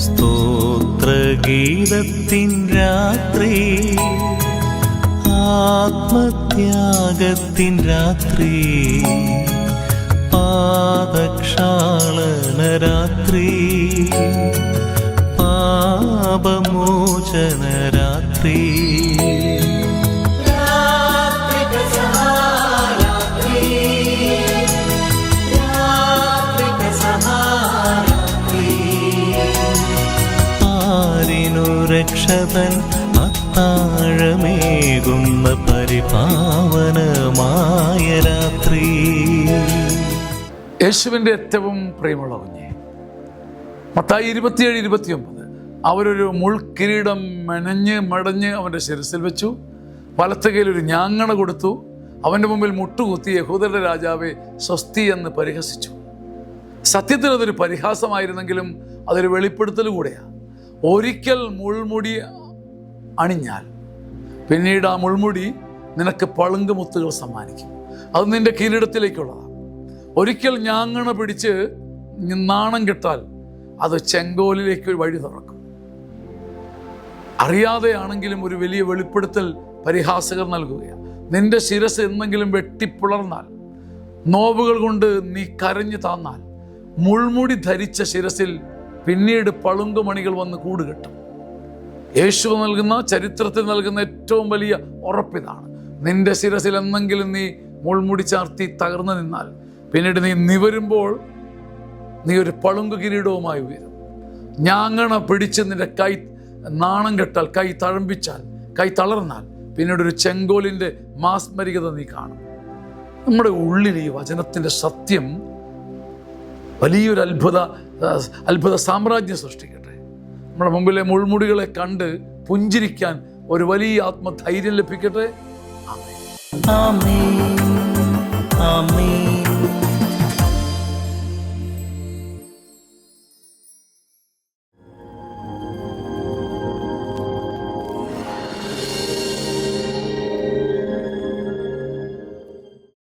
സ്തോത്രഗീതത്തിൻ രാത്രി, ആത്മത്യാഗത്തിൻ രാത്രി, പാദക്ഷാളന രാത്രി, പാപമോചന രാത്രി. രക്ഷകൻ അത്താഴമേകുന്ന പരിപാവനമായ രാത്രി. യേശുവിൻ്റെ ഏറ്റവും പ്രിയമുള്ള കുഞ്ഞെ, മത്തായി 27-29 അവരൊരു മുൾക്കിരീടം മടഞ്ഞ് അവൻ്റെ ശിരസിൽ വെച്ചു, വലത്ത് കൈയിൽ ഒരു ഞാങ്ങണ കൊടുത്തു, അവൻ്റെ മുമ്പിൽ മുട്ടുകുത്തി യഹൂദരുടെ രാജാവെ സ്വസ്തി എന്ന് പരിഹസിച്ചു. സത്യത്തിൽ അതൊരു പരിഹാസമായിരുന്നെങ്കിലും അതൊരു വെളിപ്പെടുത്തൽ കൂടെയാണ്. ഒരിക്കൽ മുൾമുടി അണിഞ്ഞാൽ പിന്നീട് ആ മുൾമുടി നിനക്ക് പളുങ്കുമുത്തുകൾ സമ്മാനിക്കും. അത് നിന്റെ കിരീടത്തിലേക്കുള്ളതാണ്. ഒരിക്കൽ ഞാങ്ങണ പിടിച്ച് നാണം കെട്ടാൽ അത് ചെങ്കോലിലേക്ക് വഴി തുറക്കും. അറിയാതെയാണെങ്കിലും ഒരു വലിയ വെളിപ്പെടുത്തൽ പരിഹാസകർ നൽകുകയാണ്. നിന്റെ ശിരസ് എന്തെങ്കിലും വെട്ടിപ്പിളർന്നാൽ, നോവുകൾ കൊണ്ട് നീ കരഞ്ഞു താന്നാൽ, മുൾമുടി ധരിച്ച ശിരസിൽ പിന്നീട് പളുങ്കുമണികൾ വന്ന് കൂടുകെട്ടും. യേശു നൽകുന്ന, ചരിത്രത്തിൽ നൽകുന്ന ഏറ്റവും വലിയ ഉറപ്പിതാണ്. നിന്റെ ശിരസിൽ എന്തെങ്കിലും നീ മുൾമുടി ചാർത്തി തകർന്നു നിന്നാൽ പിന്നീട് നീ നിവരുമ്പോൾ നീ ഒരു പളുങ്കു കിരീടവുമായി ഉയരും. ഞാങ്ങണ പിടിച്ച് നിന്റെ കൈ നാണം കെട്ടാൽ, കൈ തഴമ്പിച്ചാൽ, കൈ തളർന്നാൽ പിന്നീട് ഒരു ചെങ്കോലിൻ്റെ മാസ്മരികത നീ കാണും. നമ്മുടെ ഉള്ളിൽ ഈ വചനത്തിൻ്റെ സത്യം വലിയൊരു അത്ഭുത സാമ്രാജ്യം സൃഷ്ടിക്കട്ടെ. നമ്മുടെ മുമ്പിലെ മുൾമുടികളെ കണ്ട് പുഞ്ചിരിക്കാൻ ഒരു വലിയ ആത്മധൈര്യം ലഭിക്കട്ടെ. ആമേൻ. ആമേൻ. ആമേൻ.